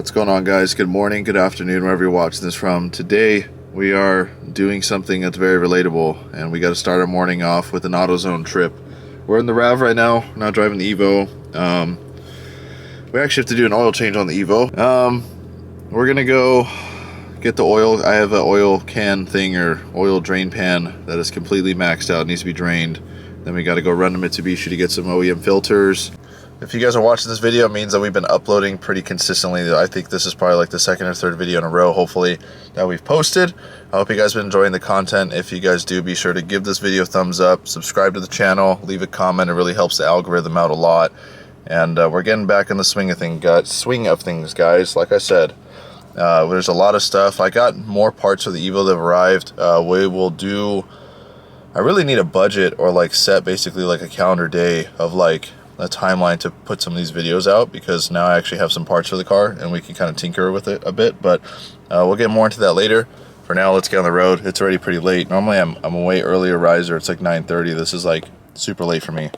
What's going on, guys? Good morning, good afternoon, wherever you're watching this from. Today we are doing something that's very relatable, and we got to start our morning off with an AutoZone trip. We're in the RAV right now, not driving the Evo. We actually have to do an oil change on the Evo. We're gonna go get the oil. I have an oil can thing, or oil drain pan, that is completely maxed out, needs to be drained. Then we got to go run to Mitsubishi to get some OEM filters. If you guys are watching this video, it means that we've been uploading pretty consistently. I think this is probably like the second or third video in a row, hopefully, that we've posted. I hope you guys have been enjoying the content. If you guys do, be sure to give this video a thumbs up, subscribe to the channel, leave a comment. It really helps the algorithm out a lot. And we're getting back in the swing of things, guys. Like I said, there's a lot of stuff. I got more parts for the Evo that have arrived. We will do... I really need a budget, or like set basically like a calendar day of like a timeline to put some of these videos out, because now I actually have some parts for the car and we can kind of tinker with it a bit, but we'll get more into that later. For now, let's get on the road. It's already pretty late. Normally I'm a way earlier riser. It's like 9:30. This is like super late for me.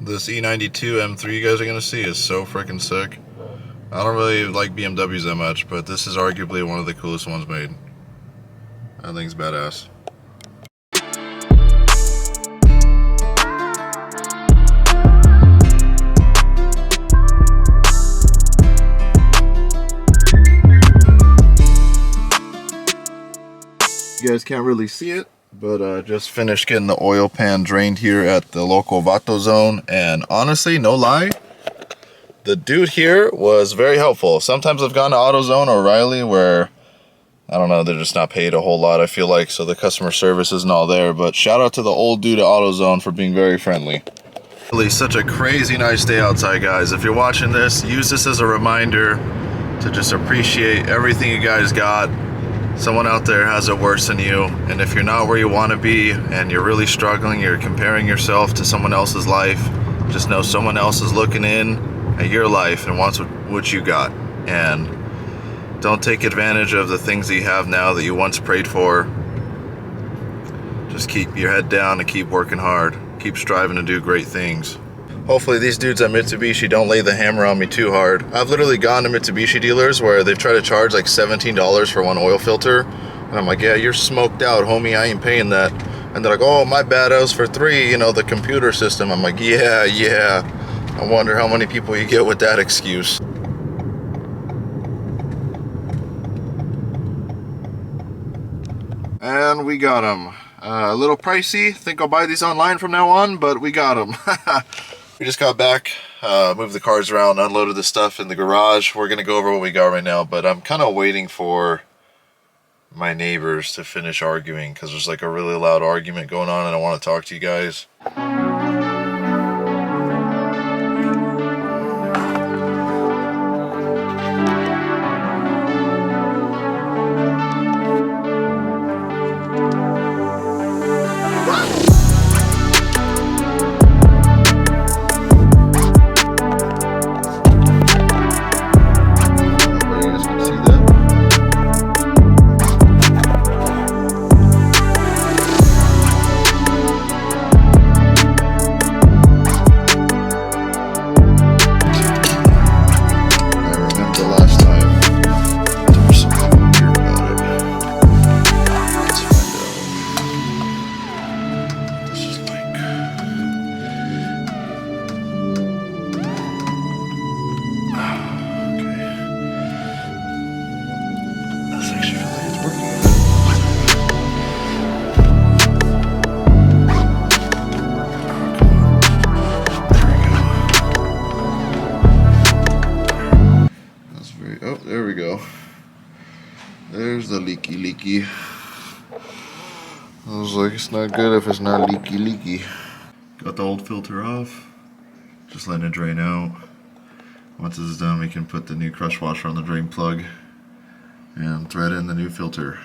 This E92 M3 you guys are going to see is so freaking sick. I don't really like BMWs that much, but this is arguably one of the coolest ones made. That thing's badass. You guys can't really see it, but just finished getting the oil pan drained here at the local AutoZone, and honestly, no lie, the dude here was very helpful. Sometimes I've gone to AutoZone or O'Reilly where, I don't know, they're just not paid a whole lot, I feel like, so the customer service isn't all there, but shout out to the old dude at AutoZone for being very friendly. Really, such a crazy nice day outside, guys. If you're watching this, use this as a reminder to just appreciate everything you guys got. Someone out there has it worse than you, and if you're not where you want to be and you're really struggling, you're comparing yourself to someone else's life, just know someone else is looking in at your life and wants what you got. And don't take advantage of the things that you have now that you once prayed for. Just keep your head down and keep working hard. Keep striving to do great things. Hopefully these dudes at Mitsubishi don't lay the hammer on me too hard. I've literally gone to Mitsubishi dealers where they've tried to charge like $17 for one oil filter. And I'm like, yeah, you're smoked out, homie. I ain't paying that. And they're like, oh, my bad, I was for $3, you know, the computer system. I'm like, yeah. I wonder how many people you get with that excuse. And we got them. A little pricey. Think I'll buy these online from now on, but we got them. We just got back, moved the cars around, unloaded the stuff in the garage. We're going to go over what we got right now, but I'm kind of waiting for my neighbors to finish arguing, because there's like a really loud argument going on and I want to talk to you guys. Oh, there we go. There's the leaky. I was like, it's not good if it's not leaky. Got the old filter off. Just letting it drain out. Once this is done, we can put the new crush washer on the drain plug and thread in the new filter.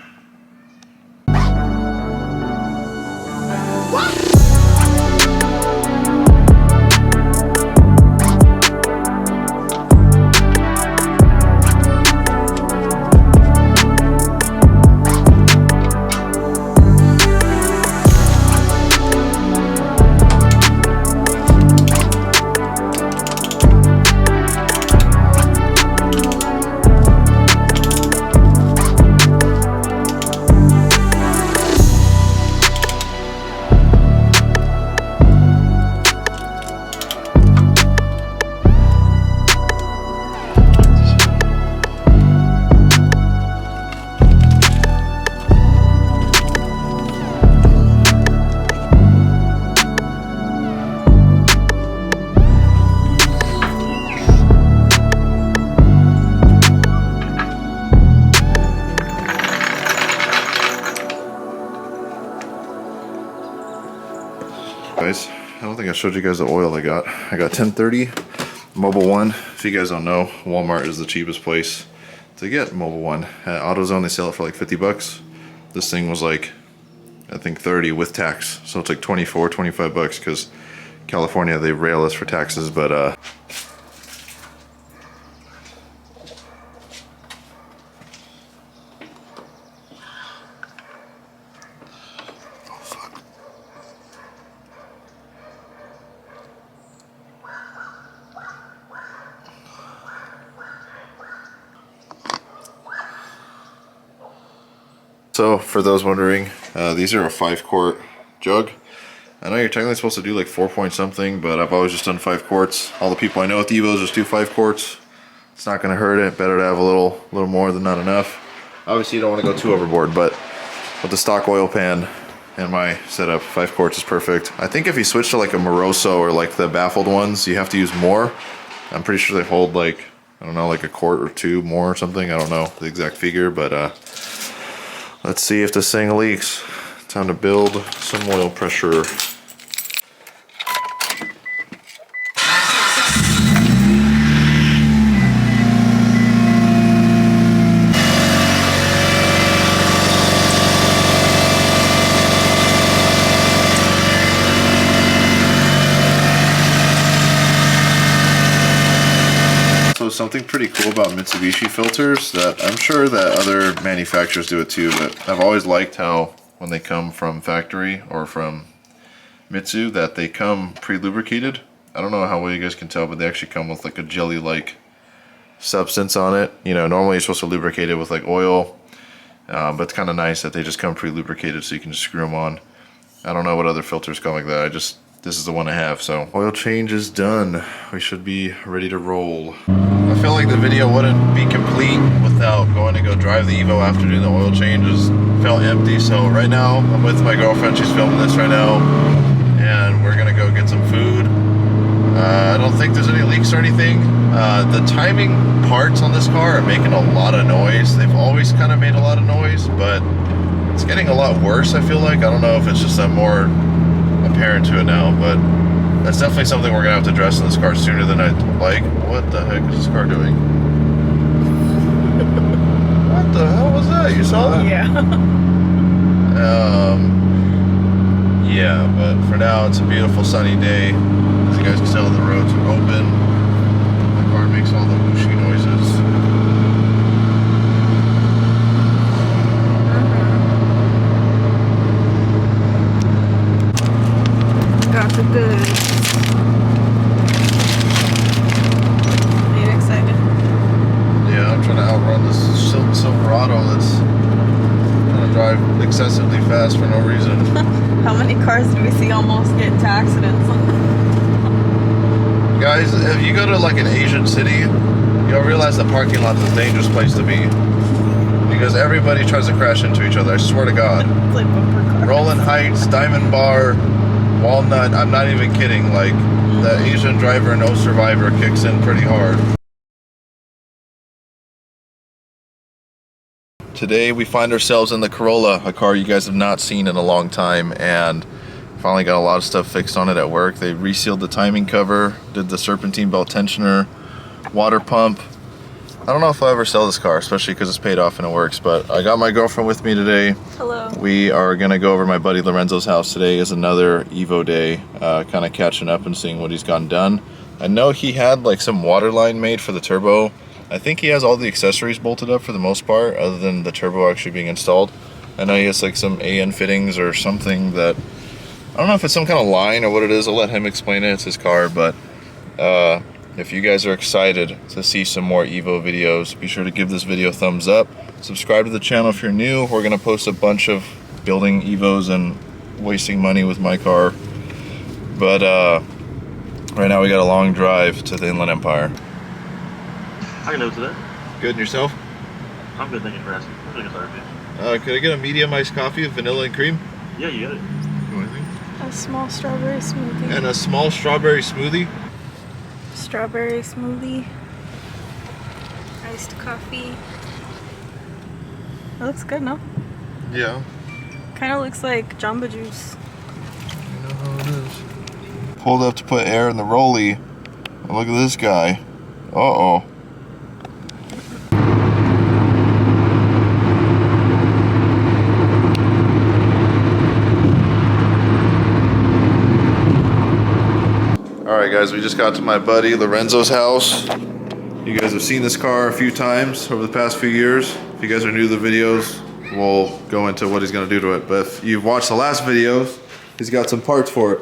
Guys, I don't think I showed you guys the oil I got. I got 1030 Mobil 1. If you guys don't know, Walmart is the cheapest place to get Mobil 1. At AutoZone, they sell it for like 50 bucks. This thing was like, I think 30 with tax. So it's like 24, 25 bucks because California, they rail us for taxes, but so for those wondering, these are a 5-quart jug. I know you're technically supposed to do like 4 point something, but I've always just done 5 quarts. All the people I know with Evos just do 5 quarts. It's not gonna hurt it. Better to have a little more than not enough. Obviously you don't want to go too overboard, but with the stock oil pan and my setup, 5 quarts is perfect. I think if you switch to like a Moroso or like the baffled ones, you have to use more. I'm pretty sure they hold like, I don't know, like a quart or 2 more or something. I don't know the exact figure, but let's see if this thing leaks. Time to build some oil pressure. So something pretty cool about Mitsubishi filters that I'm sure that other manufacturers do it too, but I've always liked how when they come from factory or from Mitsu that they come pre-lubricated. I don't know how well you guys can tell, but they actually come with like a jelly-like substance on it. You know, normally you're supposed to lubricate it with like oil, but it's kind of nice that they just come pre-lubricated so you can just screw them on. I don't know what other filters come like that. This is the one I have. So oil change is done. We should be ready to roll. I feel like the video wouldn't be complete without going to go drive the Evo after doing the oil changes. Felt empty, so right now I'm with my girlfriend. She's filming this right now, and we're gonna go get some food. I don't think there's any leaks or anything. The timing parts on this car are making a lot of noise. They've always kind of made a lot of noise, but it's getting a lot worse, I feel like. I don't know if it's just I'm more apparent to it now, but that's definitely something we're gonna have to address in this car sooner than I'd like. What the heck is this car doing? What the hell was that? You saw that? Yeah. Yeah, but for now it's a beautiful sunny day. As you guys can tell, the roads are open. The car makes all the whooshy noises. Got the goods. Are you excited? Yeah, I'm trying to outrun this Silverado that's trying to drive excessively fast for no reason. How many cars do we see almost get into accidents? Guys, if you go to like an Asian city, you'll realize the parking lot is a dangerous place to be. Because everybody tries to crash into each other, I swear to God. It's like bumper cars. Roland Heights, Diamond Bar, Walnut, I'm not even kidding. Like, the Asian driver, no survivor kicks in pretty hard. Today we find ourselves in the Corolla, a car you guys have not seen in a long time, and finally got a lot of stuff fixed on it at work. They resealed the timing cover, did the serpentine belt tensioner, water pump, don't know if I'll ever sell this car, especially because it's paid off and it works, but I got my girlfriend with me today. Hello. We are gonna go over to my buddy Lorenzo's house. Today is another Evo day, kind of catching up and seeing what he's gotten done. I know he had like some water line made for the turbo. I think he has all the accessories bolted up for the most part, other than the turbo actually being installed. I know he has like some AN fittings or something that, I don't know if it's some kind of line or what it is. I'll let him explain it, it's his car, but if you guys are excited to see some more Evo videos, be sure to give this video a thumbs up. Subscribe to the channel if you're new. We're gonna post a bunch of building Evos and wasting money with my car. But right now we got a long drive to the Inland Empire. I can do today. Good, and yourself? I'm good, thank you for asking. I'm doing a Could I get a medium iced coffee with vanilla and cream? Yeah, you got it. A small strawberry smoothie. And a small strawberry smoothie. Strawberry smoothie. Iced coffee. That looks good, no? Yeah. Kind of looks like Jamba Juice. You know how it is. Pulled up to put air in the rollie. And look at this guy. Uh-oh. Alright guys, we just got to my buddy Lorenzo's house. You guys have seen this car a few times over the past few years. If you guys are new to the videos, we'll go into what he's going to do to it. But if you've watched the last videos, he's got some parts for it.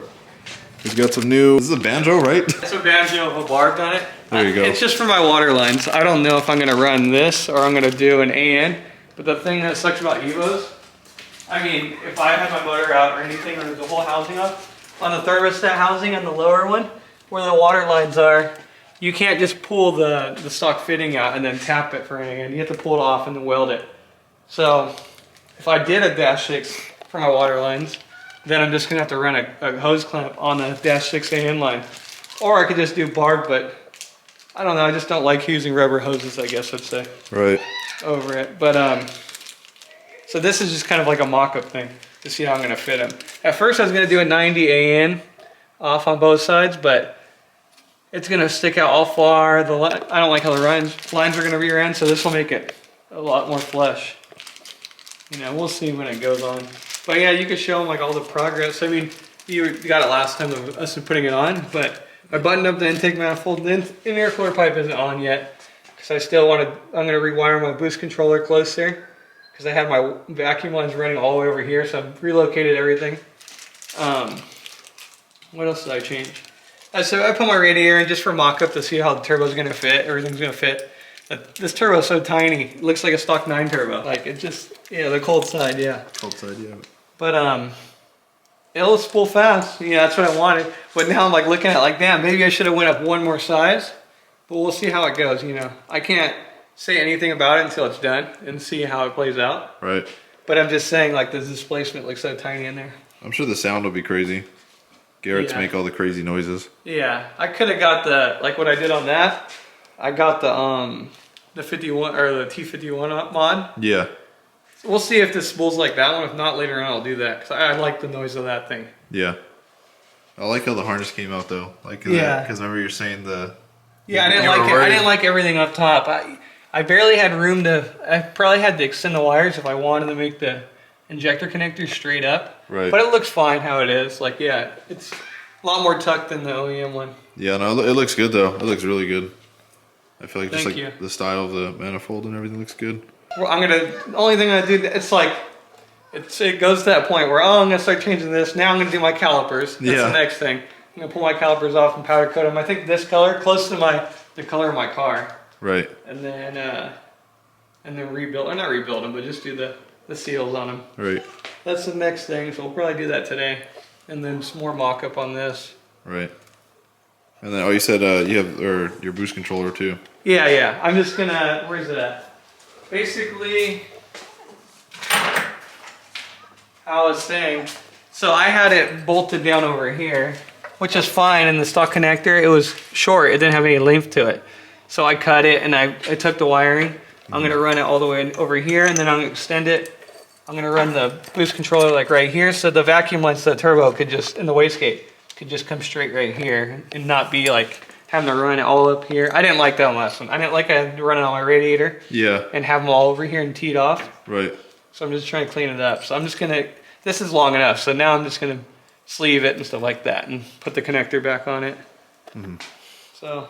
He's got some new, this is a banjo, right? It's a banjo with a barb on it. There you go. It's just for my water lines. I don't know if I'm gonna run this or I'm gonna do an AN, but the thing that sucks about Evos, I mean, if I had my motor out or anything, or there's a whole housing up, on the thermostat housing on the lower one, where the water lines are, you can't just pull the stock fitting out and then tap it for an AN. You have to pull it off and then weld it. So, if I did a dash 6 for my water lines, then I'm just gonna have to run a hose clamp on the dash 6 AN line. Or I could just do barb, but I don't know, I just don't like using rubber hoses, I guess I'd say, Right. over it. But, so this is just kind of like a mock-up thing to see how I'm gonna fit them. At first I was gonna do a 90 AN off on both sides, but it's gonna stick out all far. I don't like how the lines are gonna rear end, so this will make it a lot more flush. You know, we'll see when it goes on. But yeah, you could show them like all the progress. I mean, you got it last time of us putting it on, but I buttoned up the intake manifold. The air cooler pipe isn't on yet because I still I'm gonna rewire my boost controller close there because I had my vacuum lines running all the way over here, so I've relocated everything. What else did I change? So I put my radiator in just for mock-up to see how the turbo's gonna fit, everything's gonna fit. This turbo is so tiny, it looks like a stock 9 turbo. Like it just, yeah, the cold side, yeah. Cold side, yeah. But it'll spool fast. Yeah, that's what I wanted. But now I'm like looking at it like, damn, maybe I should have went up one more size. But we'll see how it goes, you know. I can't say anything about it until it's done and see how it plays out. Right. But I'm just saying like the displacement looks so tiny in there. I'm sure the sound will be crazy. Garrett's make all the crazy noises. Yeah, I could have got the, like what I did on that, I got the 51 or the T51 mod. Yeah. We'll see if this spools like that one. If not, later on I'll do that because I like the noise of that thing. Yeah. I like how the harness came out though. Like, yeah. Because remember you're saying the. Yeah, I didn't like it. I didn't like everything up top. I barely had room to. I probably had to extend the wires if I wanted to make the injector connector straight up. Right. But it looks fine how it is. Like, yeah, it's a lot more tucked than the OEM one. Yeah, no, it looks good though. It looks really good. I feel like just Thank like you. the style of the manifold and everything looks good. Well, the only thing I do, it's like, it goes to that point where, oh, I'm gonna start changing this. Now I'm gonna do my calipers. That's the next thing. I'm gonna pull my calipers off and powder coat them. I think this color, close to the color of my car. Right. And then rebuild, or not rebuild them, but just do the seals on them. Right. That's the next thing, so we'll probably do that today. And then some more mock-up on this. Right. And then, oh, you said you have your boost controller too. Yeah, yeah. I'm just gonna, where's it at? Basically, how I was saying, so I had it bolted down over here, which is fine in the stock connector. It was short, it didn't have any length to it. So I cut it and I took the wiring. I'm gonna run it all the way over here and then I'm gonna extend it. I'm gonna run the boost controller like right here so the vacuum lines to the turbo could just, in the wastegate, could just come straight right here and not be like having to run it all up here. I didn't like that last one. I didn't like running on my radiator. Yeah. And have them all over here and teed off. Right. So I'm just trying to clean it up. So I'm just gonna, this is long enough. So now I'm just gonna sleeve it and stuff like that and put the connector back on it. So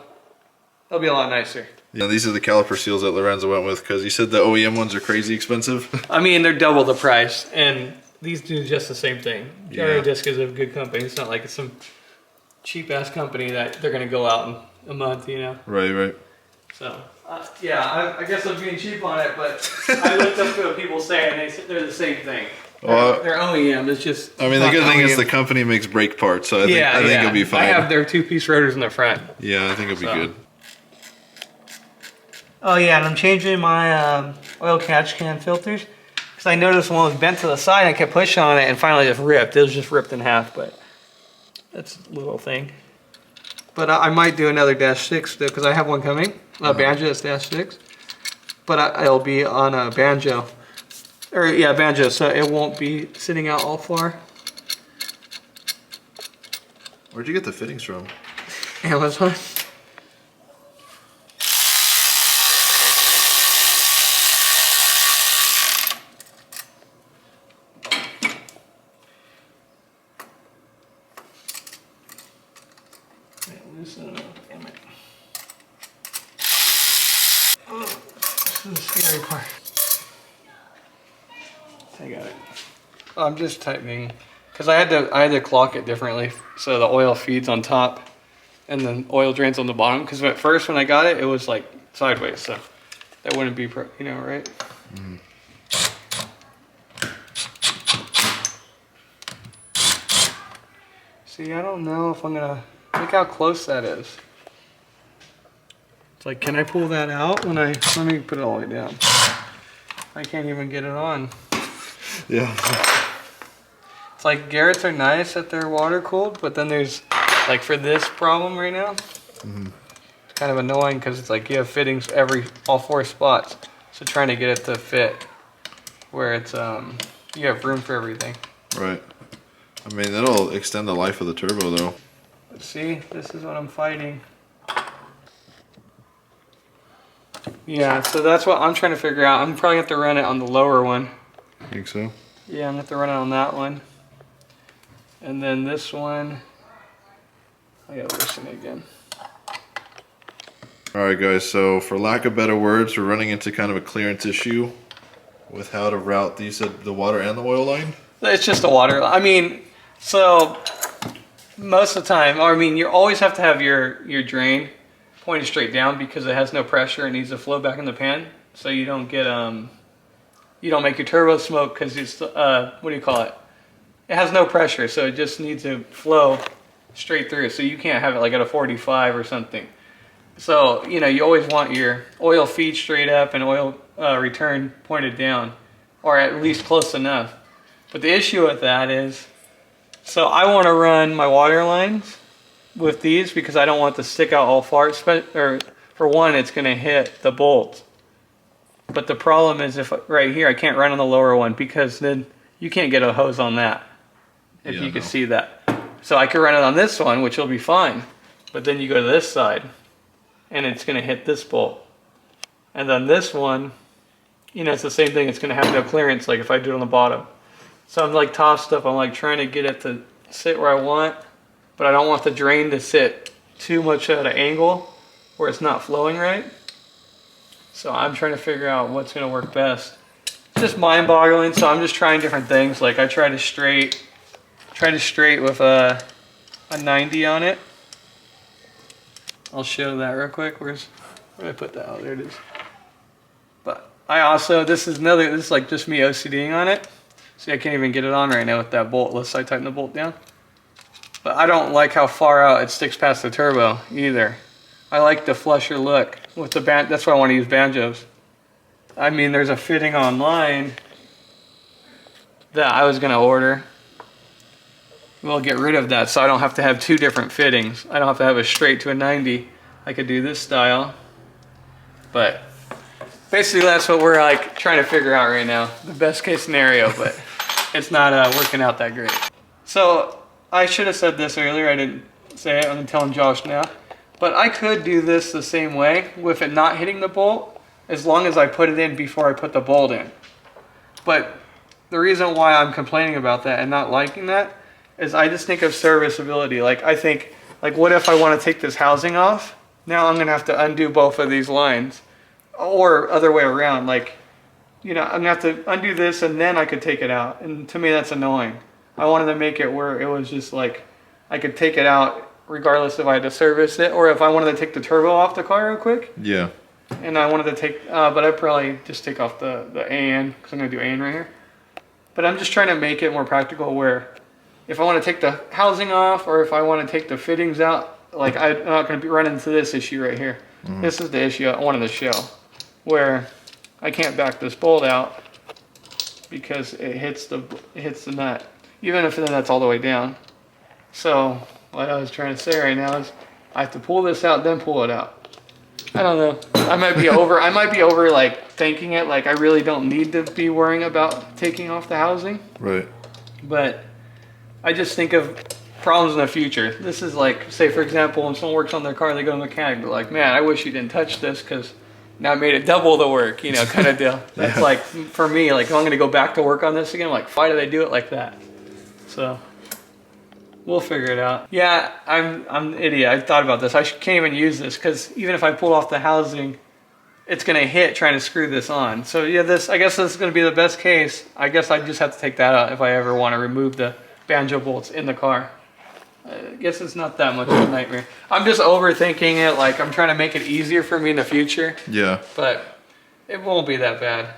it'll be a lot nicer. Yeah, these are the caliper seals that Lorenzo went with because he said the OEM ones are crazy expensive. I mean, they're double the price and these do just the same thing. Yeah. Disc is a good company. It's not like it's some cheap ass company that they're gonna go out in a month, you know? Right, right. So, yeah, I guess I'm being cheap on it, but I looked up to what people say and they're the same thing. They're OEM, it's just... I mean, the good thing is the company makes brake parts, so I think it'll be fine. I have their 2-piece rotors in the front. Yeah, I think it'll be good. Oh yeah, and I'm changing my oil catch can filters because I noticed one was bent to the side and I kept pushing on it and finally just ripped. It was just ripped in half, but that's a little thing. But I might do another -6 because I have one coming, a Banjo that's -6, but it'll be on a Banjo. Or yeah, Banjo, so it won't be sitting out all far. Where'd you get the fittings from? Amazon. Loosen it up, damn it. Oh, this is the scary part. I got it. I'm just tightening because I had to clock it differently so the oil feeds on top and then oil drains on the bottom. Because at first when I got it, it was like sideways, so that wouldn't be, you know, right? See, I don't know if I'm gonna look how close that is. It's like, can I pull that out when let me put it all the way down. I can't even get it on. Yeah. It's like Garrett's are nice that they're water cooled, but then there's like for this problem right now, it's kind of annoying because it's like you have fittings all 4 spots. So trying to get it to fit where it's you have room for everything. Right. I mean, that'll extend the life of the turbo though. But see, this is what I'm fighting. Yeah, so that's what I'm trying to figure out. I'm probably going to have to run it on the lower one. I think so. Yeah, I'm going to have to run it on that one. And then this one, I got to loosen it again. Alright guys, so for lack of better words, we're running into kind of a clearance issue with how to route the water and the oil line. It's just the water. I mean, so most of the time, or I mean, you always have to have your drain pointed straight down because it has no pressure. It needs to flow back in the pan, so you don't get you don't make your turbo smoke because it's what do you call it? It has no pressure, so it just needs to flow straight through. So you can't have it like at a 45 or something. So you know you always want your oil feed straight up and oil return pointed down, or at least close enough. But the issue with that is, so I want to run my water lines with these because I don't want to stick out all far. Or for one, it's going to hit the bolt. But the problem is if right here, I can't run on the lower one because then you can't get a hose on that. If you can see that. So I could run it on this one, which will be fine. But then you go to this side and it's going to hit this bolt. And then this one, you know, it's the same thing. It's going to have no clearance like if I do it on the bottom. So I'm like tossed up. I'm like trying to get it to sit where I want, but I don't want the drain to sit too much at an angle where it's not flowing right. So I'm trying to figure out what's going to work best. It's just mind-boggling. So I'm just trying different things. Like I tried to straight with a 90 on it. I'll show that real quick. Where did I put that? Oh, there it is. But I also, this is like just me OCDing on it. See, I can't even get it on right now with that bolt unless I tighten the bolt down. But I don't like how far out it sticks past the turbo either. I like the flusher look with the band. That's why I want to use banjos. I mean, there's a fitting online that I was gonna order. We'll get rid of that so I don't have to have 2 different fittings. I don't have to have a straight to a 90. I could do this style, but basically that's what we're like trying to figure out right now. The best case scenario, but it's not working out that great. So I should have said this earlier. I didn't say it. I'm telling Josh now. But I could do this the same way with it not hitting the bolt, as long as I put it in before I put the bolt in. But the reason why I'm complaining about that and not liking that is I just think of serviceability. Like I think, like what if I want to take this housing off? Now I'm going to have to undo both of these lines. Or other way around, like, you know, I'm going to have to undo this and then I could take it out. And to me that's annoying. I wanted to make it where it was just like, I could take it out regardless if I had to service it, or if I wanted to take the turbo off the car real quick. Yeah. And I wanted to take, but I'd probably just take off the AN, because I'm going to do AN right here. But I'm just trying to make it more practical where if I want to take the housing off, or if I want to take the fittings out, like I'm not going to be running into this issue right here. This is the issue I wanted to show, where I can't back this bolt out because it hits the nut, even if the nut's all the way down. So what I was trying to say right now is I have to pull this out, then pull it out. I don't know. I might be over like thinking it, like I really don't need to be worrying about taking off the housing. Right. But I just think of problems in the future. This is like, say for example, when someone works on their car, they go to the mechanic, they're like, man, I wish you didn't touch this because now I made it double the work, you know, kind of deal. That's like, for me, like if I'm going to go back to work on this again, like why do they do it like that? So we'll figure it out. Yeah, I'm an idiot. I thought about this. I can't even use this because even if I pull off the housing, it's going to hit trying to screw this on. So yeah, I guess this is going to be the best case. I guess I just have to take that out if I ever want to remove the banjo bolts in the car. I guess it's not that much of a nightmare. I'm just overthinking it. Like I'm trying to make it easier for me in the future. Yeah. But it won't be that bad.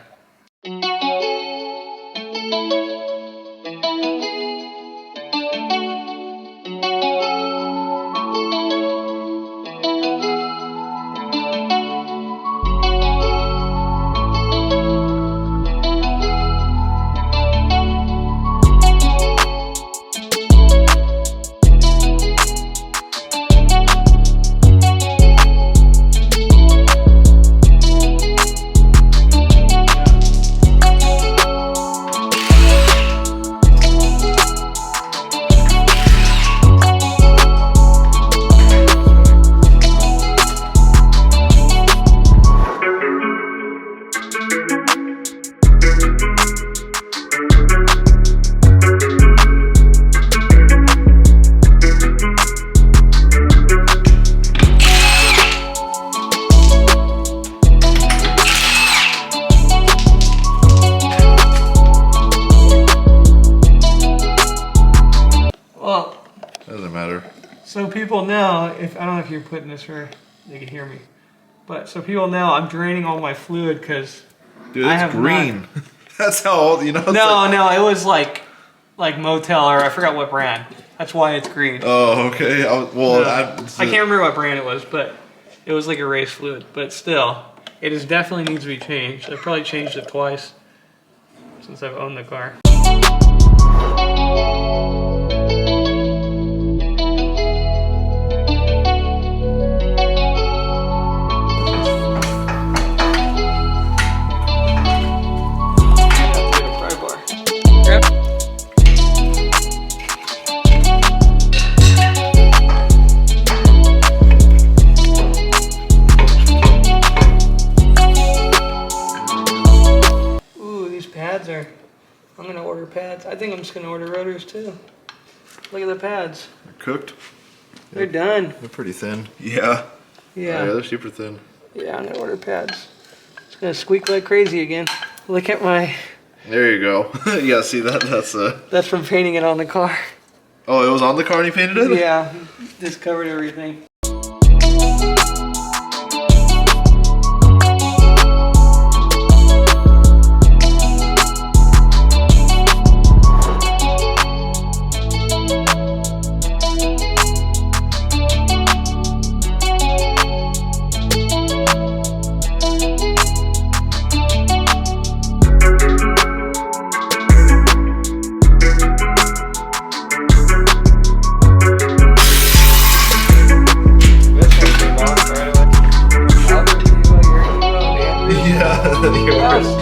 So people know, I don't know if you're putting this where they can hear me, but so people know I'm draining all my fluid because I have green. That's how old, you know. No, it was like Motel, or I forgot what brand. That's why it's green. Oh, okay. I can't remember what brand it was, but it was like a race fluid. But still, it definitely needs to be changed. I've probably changed it twice since I've owned the car. I'm gonna order pads. I think I'm just gonna order rotors too. Look at the pads. They're cooked. They're done. They're pretty thin. Yeah. Yeah. Oh, yeah, they're super thin. Yeah, I'm gonna order pads. It's gonna squeak like crazy again. Look at my. There you go. Yeah, see that? That's from painting it on the car. Oh, it was on the car and you painted it? Yeah, just covered everything.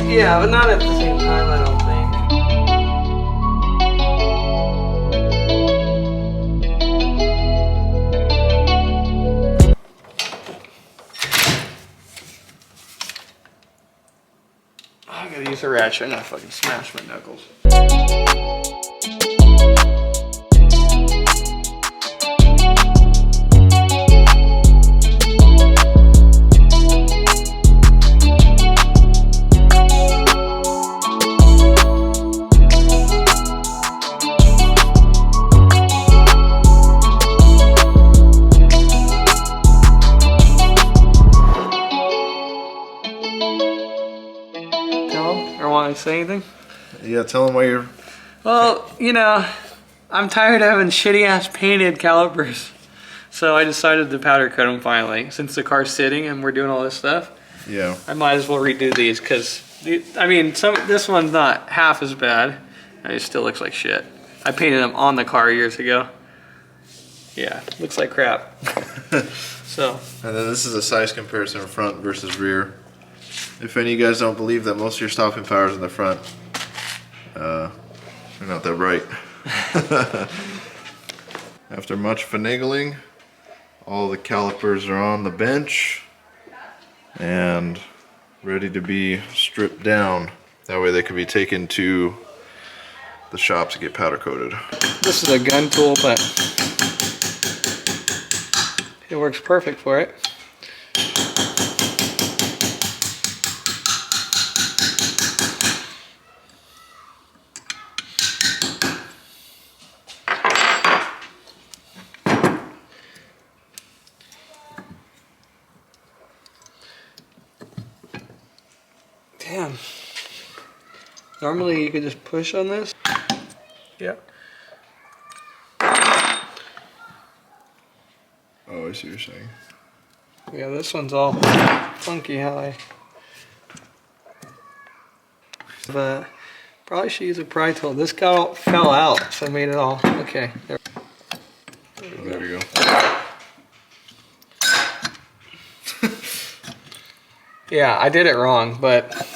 Yeah, but not at the same time, I don't think. I'm gonna use a ratchet. I'm gonna fucking smash my knuckles. Or want to say anything? Yeah, tell them why you're... Well, you know, I'm tired of having shitty ass painted calipers. So I decided to powder coat them finally. Since the car's sitting and we're doing all this stuff, Yeah. I might as well redo these because, I mean, this one's not half as bad. And it still looks like shit. I painted them on the car years ago. Yeah, looks like crap. So. And then this is a size comparison of front versus rear. If any of you guys don't believe that most of your stopping power is in the front, you're not that bright. After much finagling, all the calipers are on the bench and ready to be stripped down. That way they can be taken to the shop to get powder coated. This is a gun tool, but it works perfect for it. Damn. Normally you could just push on this. Yeah. Oh, I see what you're saying. Yeah, this one's all funky how I... But probably should use a pry tool. This fell out, so I made it all... Okay. There we go. Yeah, I did it wrong, but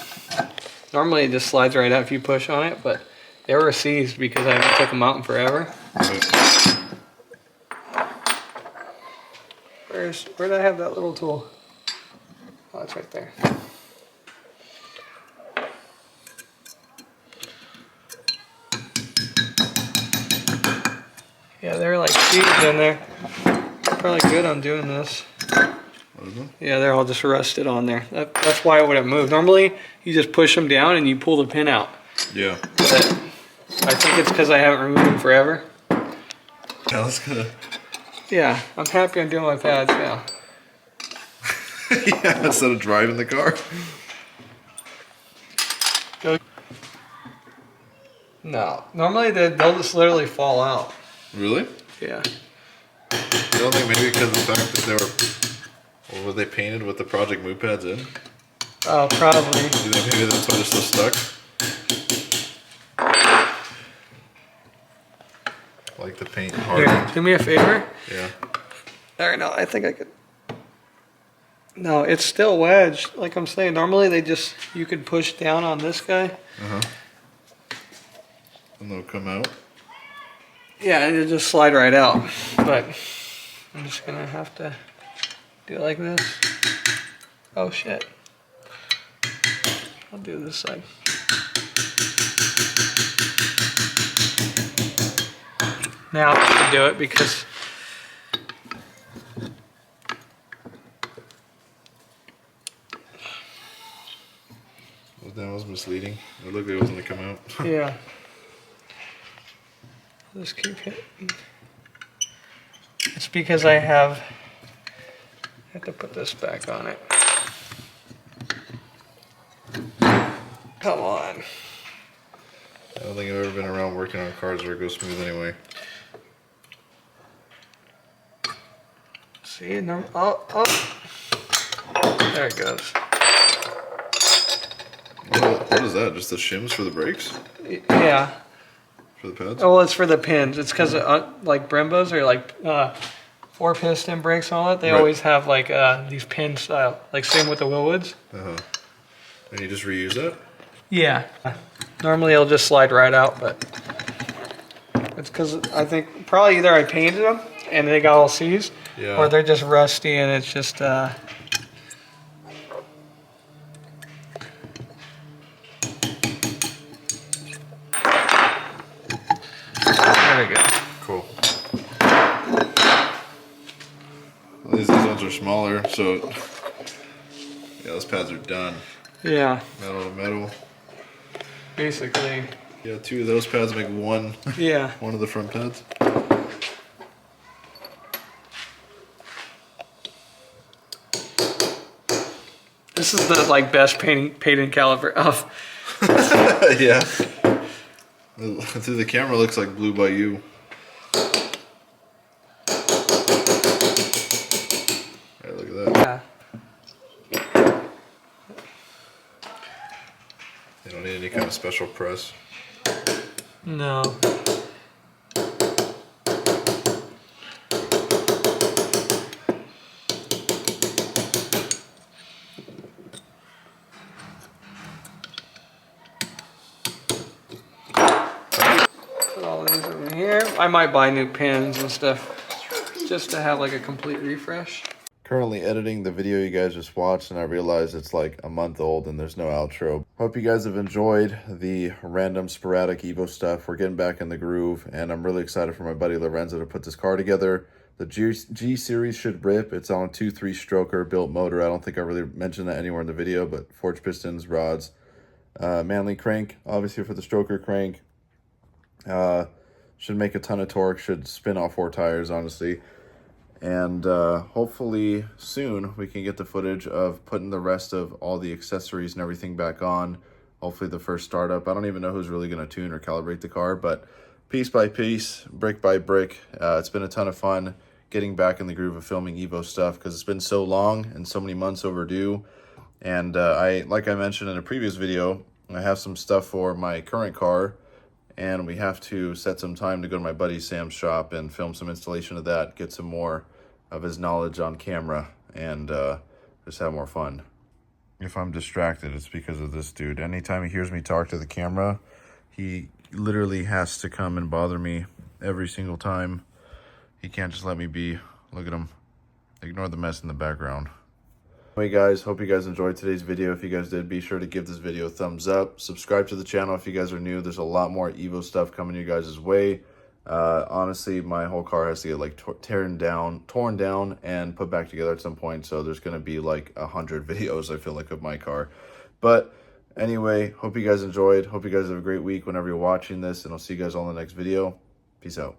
normally it just slides right out if you push on it, but they were seized because I haven't took them out in forever. Where'd I have that little tool? Oh, it's right there. Yeah, they're like seized in there. Probably good on doing this. Yeah, they're all just rusted on there. That's why it wouldn't move. Normally, you just push them down and you pull the pin out. Yeah. But I think it's because I haven't removed them forever. Yeah, that's good. Yeah, I'm happy I'm doing my pads now. Yeah, instead of driving the car. Go. No, normally they'll just literally fall out. Really? Yeah. I don't think maybe because of the fact that they were... Or were they painted with the Project Move pads in? Oh, probably. Do you think maybe that's why they're so stuck? Like the paint hard. Here, do me a favor. Yeah. There, no, I think I could. No, it's still wedged. Like I'm saying, normally you could push down on this guy. Uh-huh. And they'll come out. Yeah, and it'll just slide right out. But I'm just gonna have to do it like this. Oh shit. I'll do this side. Now I can do it because Well, that was misleading. It looked like it was going to come out. yeah. Just keep hitting. It's because I have to put this back on it. Come on. I don't think I've ever been around working on cars where it goes smooth anyway. See, no, oh. There it goes. What is that? Just the shims for the brakes? Yeah. For the pads? Oh, well, it's for the pins. It's because like Brembos or like 4-piston brakes and all that, they always have like these pin style. Like same with the Willwoods. Uh-huh. And you just reuse that? Yeah. Normally it'll just slide right out, but it's because I think probably either I painted them and they got all seized, or they're just rusty and it's just smaller, so yeah, those pads are done. Yeah. Metal to metal. Basically. Yeah, 2 of those pads make one. Yeah. One of the front pads. This is the like best painting caliber of. Yeah. Through the camera, looks like blue by you. Alright, look at that. Yeah. You don't need any kind of special press. No. Put all these over here. I might buy new pins and stuff just to have like a complete refresh. Currently editing the video you guys just watched, and I realized it's like a month old and there's no outro. Hope you guys have enjoyed the random sporadic Evo stuff. We're getting back in the groove, and I'm really excited for my buddy Lorenzo to put this car together. The G series should rip. It's on a 2-3 stroker built motor. I don't think I really mentioned that anywhere in the video, but forged pistons, rods, manly crank, obviously for the stroker crank. Should make a ton of torque, should spin all 4 tires, honestly. And hopefully soon we can get the footage of putting the rest of all the accessories and everything back on. Hopefully the first startup. I don't even know who's really going to tune or calibrate the car, but piece by piece, brick by brick, it's been a ton of fun getting back in the groove of filming Evo stuff, because it's been so long and so many months overdue. And like I mentioned in a previous video, I have some stuff for my current car, and we have to set some time to go to my buddy Sam's shop and film some installation of that, get some more of his knowledge on camera, and just have more fun. If I'm distracted, it's because of this dude. Anytime he hears me talk to the camera, he literally has to come and bother me every single time. He can't just let me be. Look at him. Ignore the mess in the background. Hey guys, hope you guys enjoyed today's video. If you guys did, be sure to give this video a thumbs up. Subscribe to the channel if you guys are new. There's a lot more Evo stuff coming your guys' way. Honestly, my whole car has to get like torn down and put back together at some point. So there's going to be like 100 videos, I feel like, of my car. But anyway, hope you guys enjoyed. Hope you guys have a great week whenever you're watching this, and I'll see you guys all in the next video. Peace out.